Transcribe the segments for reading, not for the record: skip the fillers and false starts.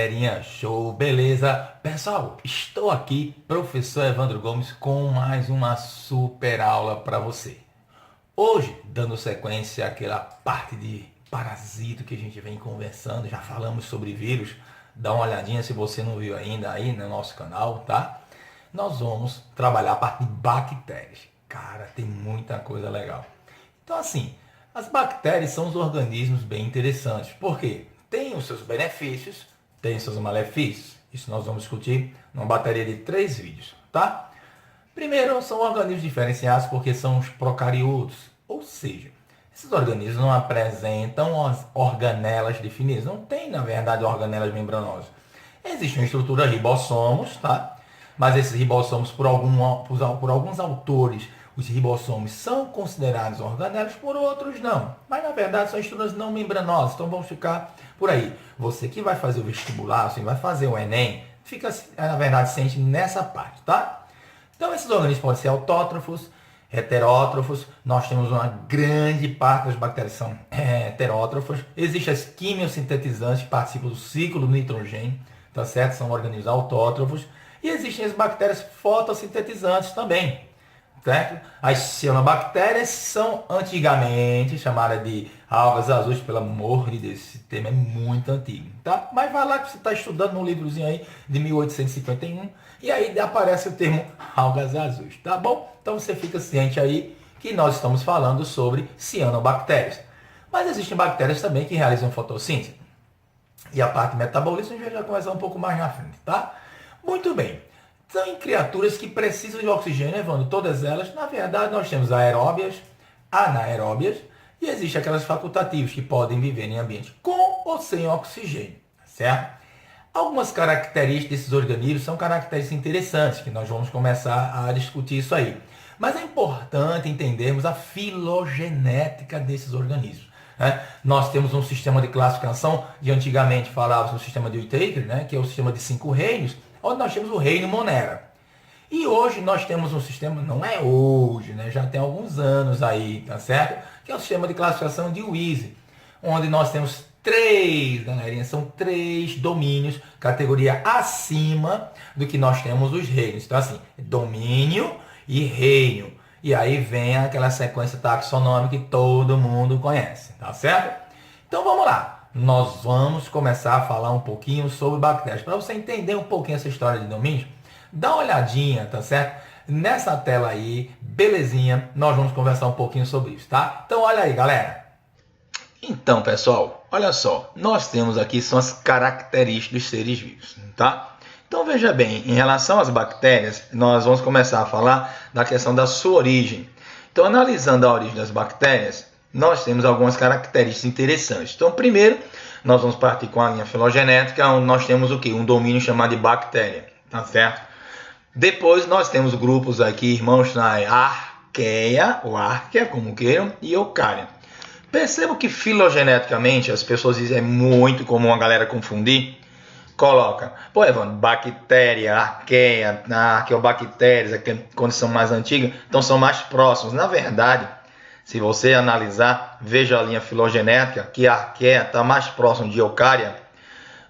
galerinha, show, beleza? Pessoal, estou aqui, professor Evandro Gomes, com mais uma super aula para você. Hoje, dando sequência àquela parte de parasito que a gente vem conversando, já falamos sobre vírus, dá uma olhadinha se você não viu ainda aí no nosso canal, tá? Nós vamos trabalhar a parte de bactérias. Cara, tem muita coisa legal. Então assim, as bactérias são os organismos bem interessantes. Por quê? Tem os seus benefícios, tem os seus malefícios. Isso nós vamos discutir numa bateria de 3 vídeos, tá? Primeiro, são organismos diferenciados porque são os procariotos. Ou seja, esses organismos não apresentam as organelas definidas. Não tem, na verdade, organelas membranosas. Existe uma estrutura ribossomos, tá? Mas esses ribossomos, por alguns autores, os ribossomos são considerados organelas, por outros não. Mas na verdade são estruturas não membranosas, então vamos ficar por aí. Você que vai fazer o vestibular, você vai fazer o Enem, fica na verdade ciente nessa parte, tá? Então esses organismos podem ser autótrofos, heterótrofos. Nós temos uma grande parte das bactérias que são heterótrofos. Existem as quimiosintetizantes que participam do ciclo do nitrogênio, tá certo? São organismos autótrofos. E existem as bactérias fotossintetizantes também, certo? As cianobactérias são antigamente chamadas de algas azuis, pelo amor de Deus, esse tema é muito antigo, tá? Mas vai lá que você está estudando num livrozinho aí de 1851 e aí aparece o termo algas azuis, tá bom? Então você fica ciente aí que nós estamos falando sobre cianobactérias. Mas existem bactérias também que realizam fotossíntese. E a parte metabolismo a gente vai já conversar um pouco mais na frente, tá? Muito bem. São criaturas que precisam de oxigênio, Evandro. Todas elas, na verdade, nós temos aeróbias, anaeróbias e existem aquelas facultativas que podem viver em ambiente com ou sem oxigênio, certo? Algumas características desses organismos são características interessantes, que nós vamos começar a discutir isso aí. Mas é importante entendermos a filogenética desses organismos. Nós temos um sistema de classificação, de antigamente falava no sistema de Whittaker, né, que é o sistema de 5 reinos, onde nós temos o reino Monera. E hoje nós temos um sistema, não é hoje, né, já tem alguns anos aí, tá certo? Que é o sistema de classificação de Wise, onde nós temos 3, galerinha, são 3 domínios, categoria acima do que nós temos os reinos. Então assim, domínio e reino. E aí vem aquela sequência taxonômica que todo mundo conhece, tá certo? Então vamos lá. Nós vamos começar a falar um pouquinho sobre bactérias. Para você entender um pouquinho essa história de domínio, dá uma olhadinha, tá certo? Nessa tela aí, belezinha, nós vamos conversar um pouquinho sobre isso, tá? Então olha aí, galera. Então, pessoal, olha só. Nós temos aqui são as características dos seres vivos, tá? Então veja bem, em relação às bactérias, nós vamos começar a falar da questão da sua origem. Então, analisando a origem das bactérias, nós temos algumas características interessantes. Então, primeiro, nós vamos partir com a linha filogenética, onde nós temos o quê? Um domínio chamado de bactéria, tá certo? Depois, nós temos grupos aqui, irmãos na arqueia, ou árquea, como queiram, e eucária. Percebo que filogeneticamente, as pessoas dizem, é muito comum a galera confundir. Coloca, pô, Evandro, bactéria, arqueia, arqueobactérias, quando são mais antigas, então são mais próximos. Na verdade, se você analisar, veja a linha filogenética, que a arqueia está mais próximo de eucária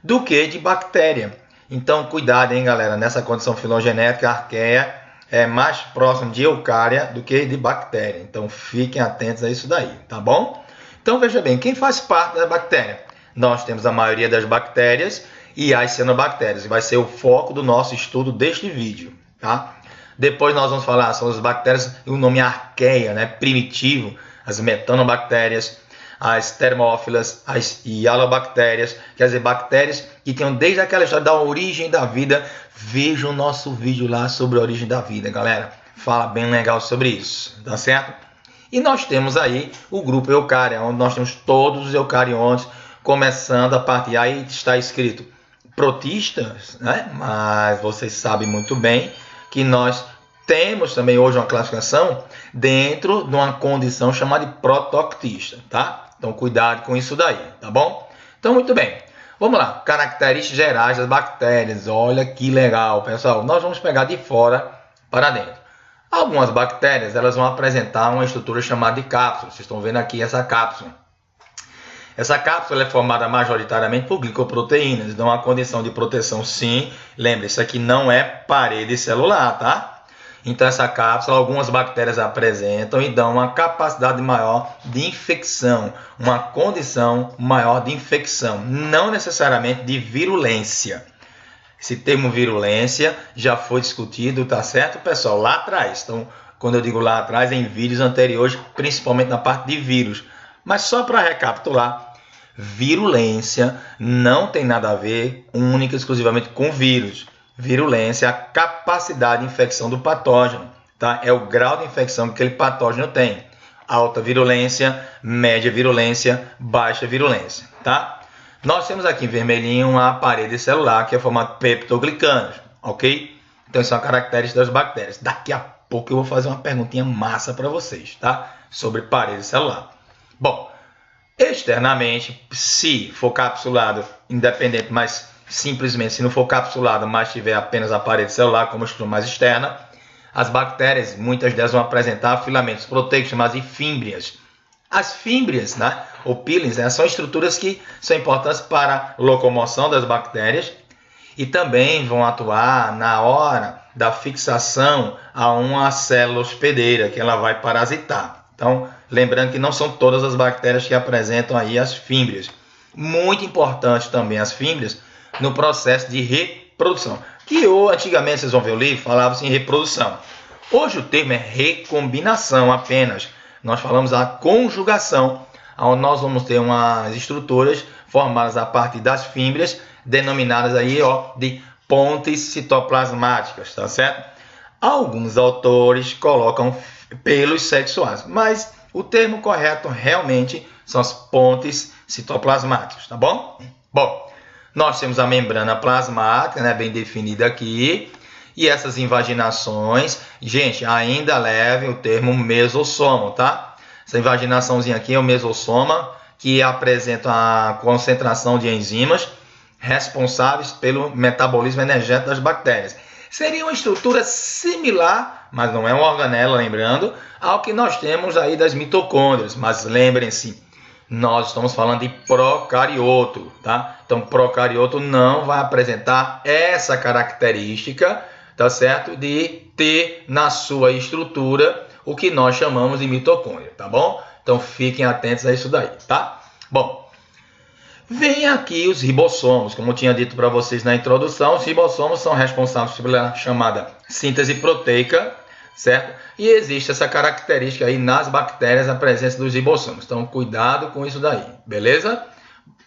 do que de bactéria. Então, cuidado, hein, galera, nessa condição filogenética, a arqueia é mais próximo de eucária do que de bactéria. Então, fiquem atentos a isso daí, tá bom? Então, veja bem, quem faz parte da bactéria? Nós temos a maioria das bactérias e as cianobactérias, que vai ser o foco do nosso estudo deste vídeo, tá? Depois nós vamos falar sobre as bactérias, e o nome é arqueia, né? Primitivo, as metanobactérias, as termófilas, as hialobactérias, quer dizer, bactérias que tenham desde aquela história da origem da vida. Veja o nosso vídeo lá sobre a origem da vida, galera. Fala bem legal sobre isso, tá certo? E nós temos aí o grupo eucária, onde nós temos todos os eucariontes, começando a partir, aí está escrito protistas, né? Mas vocês sabem muito bem que nós temos também hoje uma classificação dentro de uma condição chamada de protoctista, tá? Então cuidado com isso daí, tá bom? Então muito bem, vamos lá, características gerais das bactérias. Olha que legal, pessoal, nós vamos pegar de fora para dentro. Algumas bactérias, elas vão apresentar uma estrutura chamada de cápsula. Vocês estão vendo aqui essa cápsula. Essa cápsula é formada majoritariamente por glicoproteínas, dão uma condição de proteção sim. Lembre, isso aqui não é parede celular, tá? Então essa cápsula, algumas bactérias apresentam e dão uma capacidade maior de infecção, uma condição maior de infecção, não necessariamente de virulência. Esse termo virulência já foi discutido, tá certo, pessoal? Lá atrás. Então, quando eu digo lá atrás, é em vídeos anteriores, principalmente na parte de vírus. Mas só para recapitular, virulência não tem nada a ver única e exclusivamente com vírus. Virulência é a capacidade de infecção do patógeno, tá? É o grau de infecção que aquele patógeno tem. Alta virulência, média virulência, baixa virulência, tá? Nós temos aqui em vermelhinho a parede celular, que é formada por peptoglicanos, ok? Então, isso é uma característica das bactérias. Daqui a pouco eu vou fazer uma perguntinha massa para vocês, tá? Sobre parede celular. Bom, externamente, se for capsulado, independente, mas simplesmente se não for capsulado, mas tiver apenas a parede celular como estrutura mais externa, as bactérias, muitas delas vão apresentar filamentos proteicos chamados de fímbrias. As fímbrias, né, ou pílins, né, são estruturas que são importantes para a locomoção das bactérias e também vão atuar na hora da fixação a uma célula hospedeira que ela vai parasitar. Então, lembrando que não são todas as bactérias que apresentam aí as fímbrias. Muito importante também as fímbrias no processo de reprodução. Que antigamente, vocês vão ver o livro, falava-se em reprodução. Hoje o termo é recombinação apenas. Nós falamos da conjugação, onde nós vamos ter umas estruturas formadas a partir das fímbrias, denominadas aí, de pontes citoplasmáticas, tá certo? Alguns autores colocam pelos sexuais, mas o termo correto realmente são as pontes citoplasmáticas, tá bom? Bom, nós temos a membrana plasmática, né, bem definida aqui, e essas invaginações, gente, ainda leve o termo mesossomo, tá? Essa invaginaçãozinha aqui é o mesossoma, que apresenta a concentração de enzimas responsáveis pelo metabolismo energético das bactérias. Seria uma estrutura similar, mas não é uma organela, lembrando, ao que nós temos aí das mitocôndrias. Mas lembrem-se, nós estamos falando de procarioto, tá? Então, procarioto não vai apresentar essa característica, tá certo? De ter na sua estrutura o que nós chamamos de mitocôndria, tá bom? Então, fiquem atentos a isso daí, tá? Bom, vem aqui os ribossomos, como eu tinha dito para vocês na introdução, os ribossomos são responsáveis pela chamada síntese proteica, certo? E existe essa característica aí nas bactérias, a presença dos ribossomos. Então, cuidado com isso daí, beleza?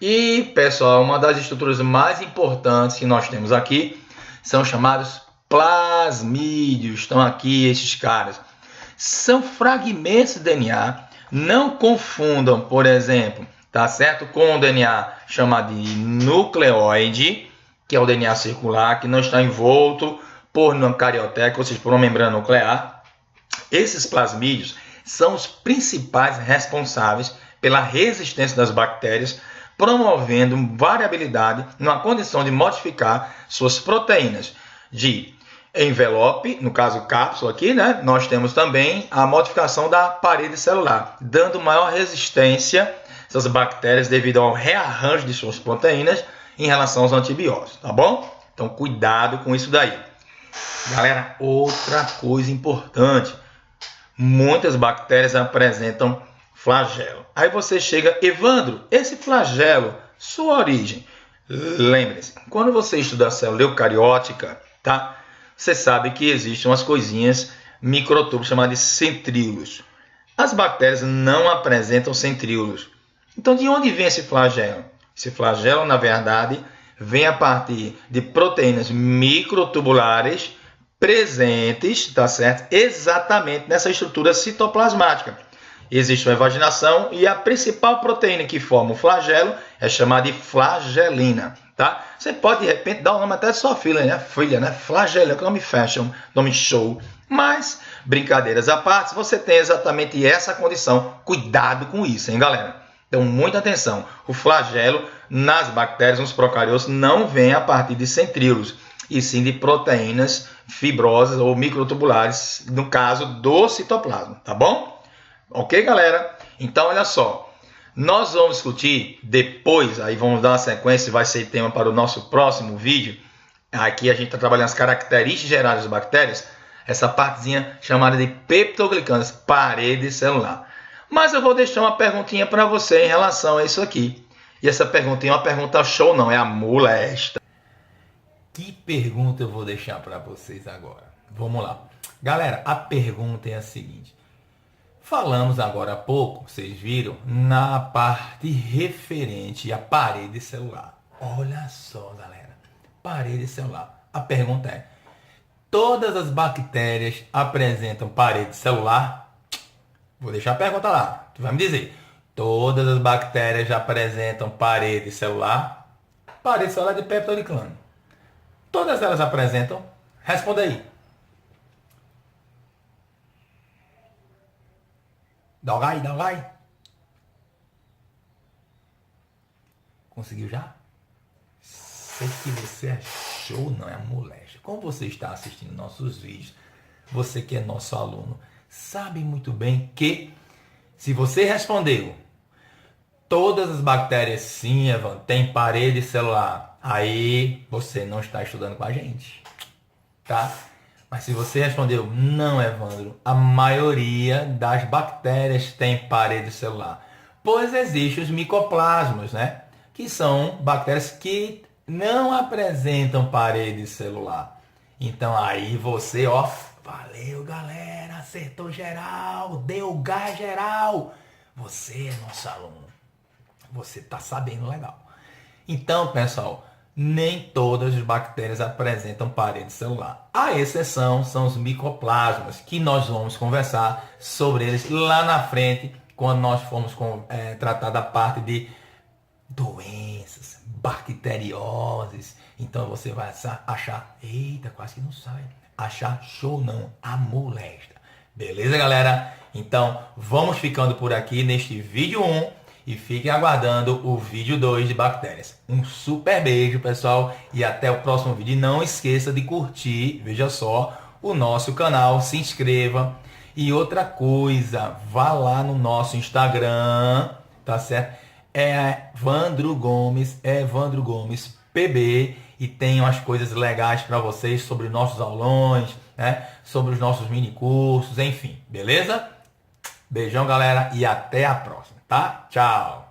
E, pessoal, uma das estruturas mais importantes que nós temos aqui são chamados plasmídeos. Estão aqui esses caras. São fragmentos de DNA. Não confundam, por exemplo, tá certo? Com o DNA chamado de nucleoide, que é o DNA circular, que não está envolto por uma carioteca, ou seja, por uma membrana nuclear. Esses plasmídeos são os principais responsáveis pela resistência das bactérias, promovendo variabilidade numa condição de modificar suas proteínas de envelope, no caso cápsula aqui, né? Nós temos também a modificação da parede celular, dando maior resistência essas bactérias devido ao rearranjo de suas proteínas em relação aos antibióticos, tá bom? Então, cuidado com isso daí. Galera, outra coisa importante, muitas bactérias apresentam flagelo. Aí você chega, Evandro, esse flagelo, sua origem. Lembre-se, quando você estuda a célula eucariótica, tá? Você sabe que existem umas coisinhas, microtúbulos chamados de centríolos. As bactérias não apresentam centríolos. Então, de onde vem esse flagelo? Esse flagelo, na verdade, vem a partir de proteínas microtubulares presentes, tá certo? Exatamente nessa estrutura citoplasmática. Existe uma invaginação e a principal proteína que forma o flagelo é chamada de flagelina, tá? Você pode, de repente, dar o nome até de sua filha, né? Flagelina, que nome fashion, nome show. Mas, brincadeiras à parte, você tem exatamente essa condição. Cuidado com isso, hein, galera? Então, muita atenção. O flagelo nas bactérias, nos procariotos, não vem a partir de centríolos, e sim de proteínas fibrosas ou microtubulares, no caso do citoplasma, tá bom? Ok, galera? Então, olha só. Nós vamos discutir depois, aí vamos dar uma sequência, vai ser tema para o nosso próximo vídeo. Aqui a gente está trabalhando as características gerais das bactérias, essa partezinha chamada de peptoglicanas, parede celular. Mas eu vou deixar uma perguntinha para você em relação a isso aqui. E essa perguntinha é uma pergunta show, não, é a molesta. Que pergunta eu vou deixar para vocês agora? Vamos lá. Galera, a pergunta é a seguinte. Falamos agora há pouco, vocês viram, na parte referente à parede celular. Olha só, galera. Parede celular. A pergunta é: todas as bactérias apresentam parede celular? Vou deixar a pergunta lá. Tu vai me dizer. Todas as bactérias apresentam parede celular? Parede celular de peptoglicano. Todas elas apresentam? Responda aí. Dá um gai, dá um gai. Conseguiu já? Sei que você achou, não é moléstia. Como você está assistindo nossos vídeos, você que é nosso aluno, sabe muito bem que se você respondeu todas as bactérias sim, Evan, tem parede celular, aí você não está estudando com a gente, tá? Mas se você respondeu não, Evandro, a maioria das bactérias tem parede celular, pois existem os micoplasmas, né? Que são bactérias que não apresentam parede celular. Então aí você, ó, valeu galera, acertou geral, deu gás geral. Você é nosso aluno. Você tá sabendo legal. Então, pessoal, nem todas as bactérias apresentam parede celular. A exceção são os micoplasmas, que nós vamos conversar sobre eles lá na frente, quando nós formos tratar da parte de doenças, bacterioses. Então você vai achar, eita, quase que não sai. Achar show não, a molesta. Beleza, galera? Então, vamos ficando por aqui neste vídeo 1 e fiquem aguardando o vídeo 2 de bactérias. Um super beijo, pessoal, e até o próximo vídeo. E não esqueça de curtir, veja só, o nosso canal, se inscreva. E outra coisa, vá lá no nosso Instagram, tá certo? É Evandro Gomes PB, e tem umas coisas legais para vocês sobre nossos aulões, né? Sobre os nossos mini cursos, enfim, beleza? Beijão, galera, e até a próxima, tá? Tchau!